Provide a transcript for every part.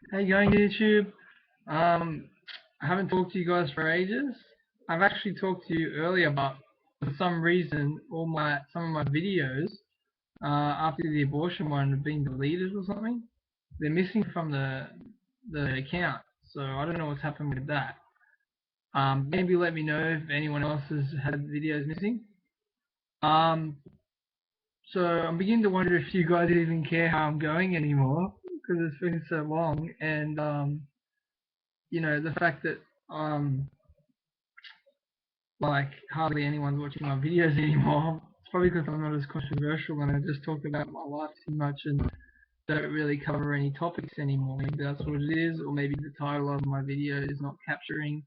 How you going, YouTube? I haven't talked to you guys for ages. I've actually talked to you earlier, but for some reason, some of my videos after the abortion one have been deleted or something. They're missing from the account, so I don't know what's happened with that. Maybe let me know if anyone else has had videos missing. So I'm beginning to wonder if you guys even care how I'm going anymore because it's been so long, and the fact that like hardly anyone's watching my videos anymore. It's probably because I'm not as controversial and I just talk about my life too much and don't really cover any topics anymore. Maybe that's what it is, or maybe the title of my video is not capturing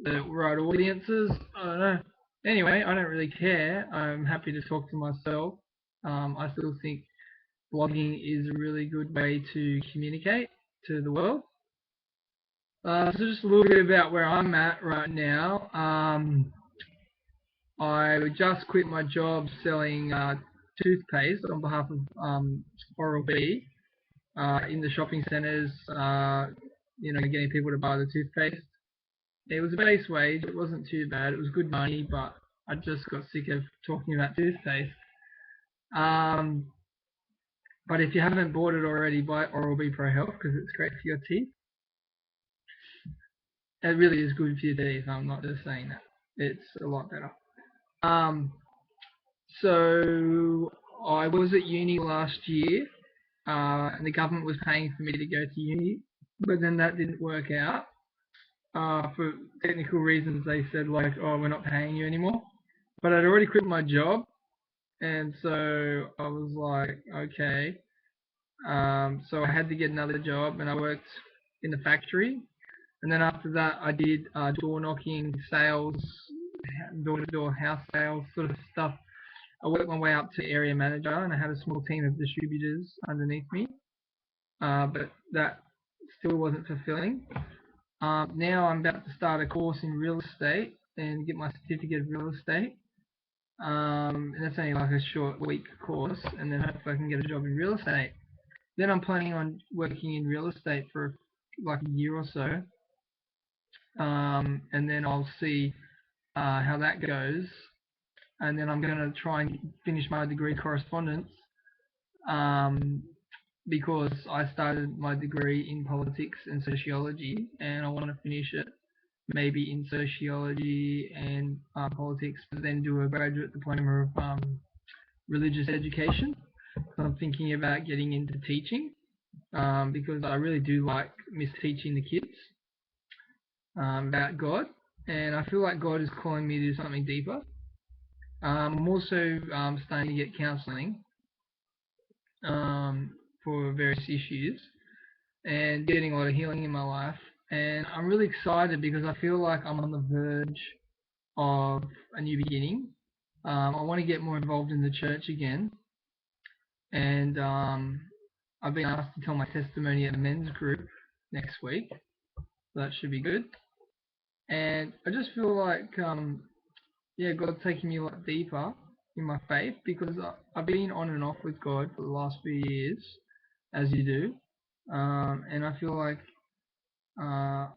the right audiences. I don't know. Anyway, I don't really care. I'm happy to talk to myself. I still think blogging is a really good way to communicate to the world. So just a little bit about where I'm at right now. I just quit my job selling toothpaste on behalf of OralB in the shopping centres, getting people to buy the toothpaste. It was a base wage. It wasn't too bad. It was good money, but I just got sick of talking about toothpaste. But if you haven't bought it already, buy OralB Pro Health because it's great for your teeth. It really is good for your teeth. I'm not just saying that. It's a lot better. So I was at uni last year, and the government was paying for me to go to uni, but then that didn't work out. For technical reasons, they said like, oh, we're not paying you anymore. But I'd already quit my job, and so I was like, okay. So I had to get another job, and I worked in the factory. And then after that, I did door knocking, sales, door-to-door house sales sort of stuff. I worked my way up to area manager, and I had a small team of distributors underneath me, but that still wasn't fulfilling. Now I'm about to start a course in real estate and get my certificate of real estate. And that's only like a short week course, and then hopefully I can get a job in real estate. Then I'm planning on working in real estate for like a year or so, and then I'll see how that goes. And then I'm going to try and finish my degree correspondence because I started my degree in politics and sociology, and I want to finish it maybe in sociology and politics, but then do a graduate diploma of religious education. So I'm thinking about getting into teaching because I really do miss teaching the kids about God, and I feel like God is calling me to do something deeper. I'm also starting to get counselling for various issues and getting a lot of healing in my life. And I'm really excited because I feel like I'm on the verge of a new beginning. I want to get more involved in the church again. And I've been asked to tell my testimony at a men's group next week. So that should be good. And I just feel like, God's taking me a lot deeper in my faith because I've been on and off with God for the last few years, as you do. And I feel like I'm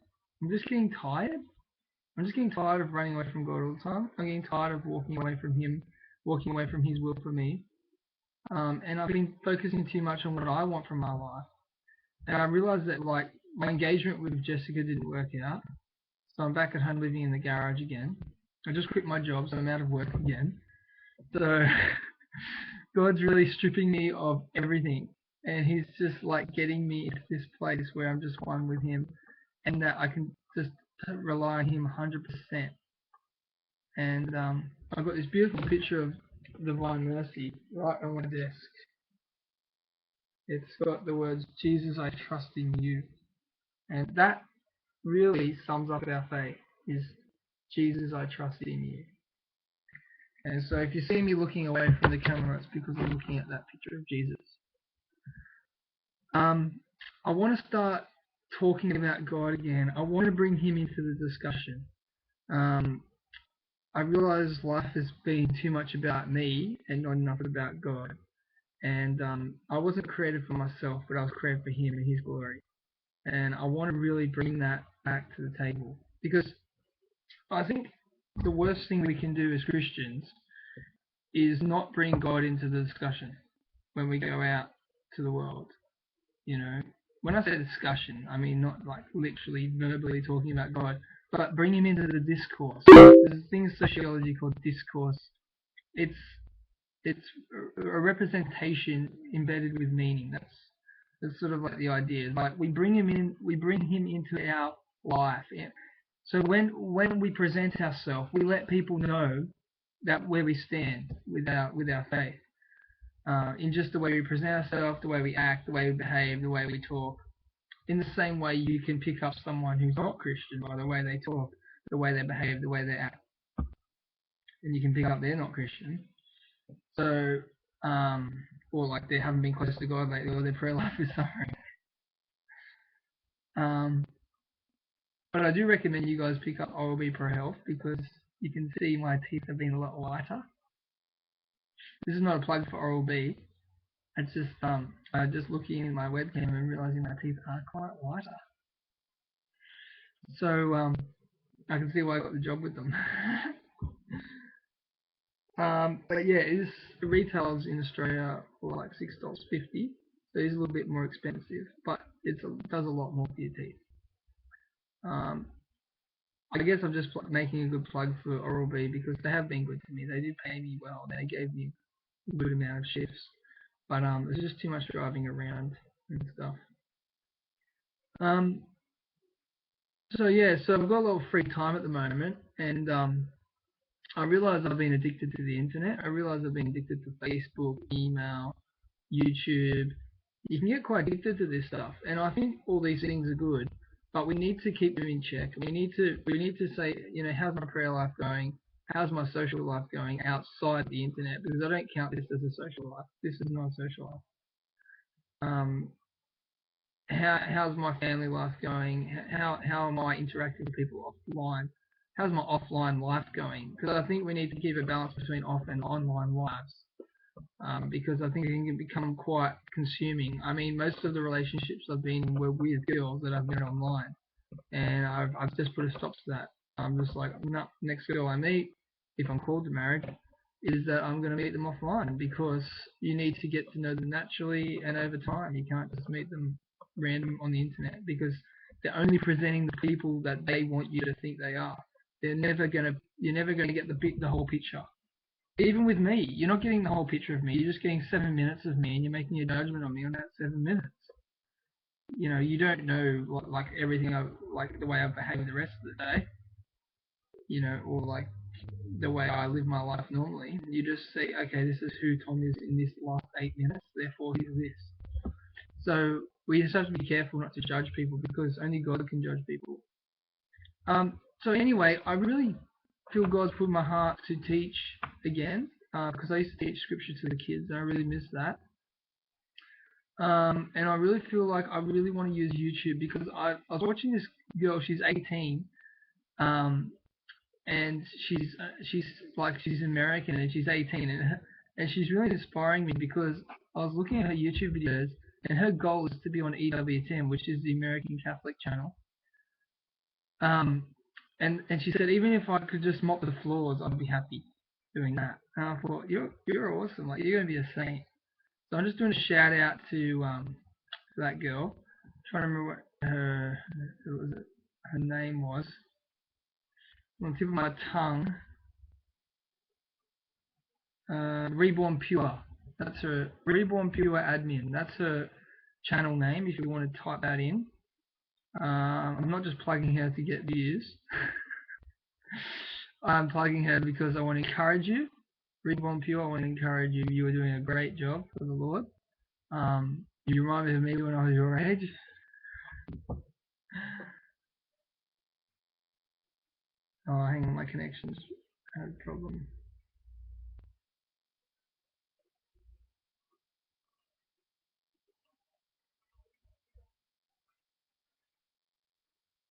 just getting tired. I'm just getting tired of running away from God all the time. I'm getting tired of walking away from Him, walking away from His will for me. And I've been focusing too much on what I want from my life. And I realized that my engagement with Jessica didn't work out. So I'm back at home living in the garage again. I just quit my job, so I'm out of work again. So God's really stripping me of everything. And He's just getting me into this place where I'm just one with Him and that I can just rely on Him 100%. And I've got this beautiful picture of Divine Mercy right on my desk. It's got the words, Jesus, I trust in you. And that really sums up our faith, is Jesus, I trust in you. And so if you see me looking away from the camera, it's because I'm looking at that picture of Jesus. I want to start talking about God again. I want to bring Him into the discussion. I realize life has been too much about me and not enough about God. And I wasn't created for myself, but I was created for Him and His glory. and I want to really bring that back to the table, because I think the worst thing we can do as Christians is not bring God into the discussion when we go out to the world. You know, when I say discussion, I mean not like literally verbally talking about God, but bring him into the discourse. There's a thing in sociology called discourse. It's it's a representation embedded with meaning. That's sort of like the idea. Like we bring him into our life. So when we present ourselves, we let people know that where we stand with our faith. In just the way we present ourselves, the way we act, the way we behave, the way we talk. In the same way, you can pick up someone who's not Christian by the way they talk, the way they behave, the way they act, and you can pick up they're not Christian. So, or like they haven't been close to God lately, or their prayer life is suffering. But I do recommend you guys pick up OralB Pro Health, because you can see my teeth have been a lot whiter. This is not a plug for OralB. It's just just looking in my webcam and realizing my teeth are quite whiter. So I can see why I got the job with them. But yeah, the retails in Australia for like $6.50. So it's a little bit more expensive, but it does a lot more for your teeth. I guess I'm just making a good plug for OralB, because they have been good to me. They did pay me well. They gave me a good amount of shifts, but there's just too much driving around and stuff. So yeah, so I've got a little free time at the moment, and I realise I've been addicted to the internet. I realise I've been addicted to Facebook, email, YouTube. You can get quite addicted to this stuff, and I think all these things are good, but we need to keep them in check. We need to say, how's my prayer life going? How's my social life going outside the internet? Because I don't count this as a social life. This is not a social life. How's my family life going? How am I interacting with people offline? How's my offline life going? Because I think we need to keep a balance between off and online lives. Because I think it can become quite consuming. I mean, most of the relationships I've been in were with girls that I've met online, and I've just put a stop to that. I'm just like, no, next girl I meet, if I'm called to marriage, is that I'm going to meet them offline, because you need to get to know them naturally and over time. You can't just meet them random on the internet, because they're only presenting the people that they want you to think they are. You're never going to get the whole picture. Even with me, you're not getting the whole picture of me. You're just getting 7 minutes of me, and you're making a judgment on me on that 7 minutes. You don't know like everything like the way I behave the rest of the day, or like the way I live my life normally. You just say, okay, this is who Tom is in this last 8 minutes, therefore he's this. So we just have to be careful not to judge people, because only God can judge people. So anyway, I really feel God's put in my heart to teach again, because I used to teach scripture to the kids, and I really miss that. And I really feel like I really want to use YouTube, because I was watching this girl. She's 18, and she's American, and she's 18, and she's really inspiring me, because I was looking at her YouTube videos, and her goal is to be on EWTN, which is the American Catholic channel. And she said, even if I could just mop the floors, I'd be happy doing that. And I thought, you're awesome. Like, you're gonna be a saint. So I'm just doing a shout out to that girl. I'm trying to remember what her name was. On the tip of my tongue. Reborn Pure. That's her. Reborn Pure admin. That's her channel name, if you want to type that in. I'm not just plugging her to get views. I'm plugging her because I want to encourage you. Reborn Pure, I want to encourage you. You are doing a great job for the Lord. You remind me of me when I was your age. Oh, hang on, my connection's had a problem.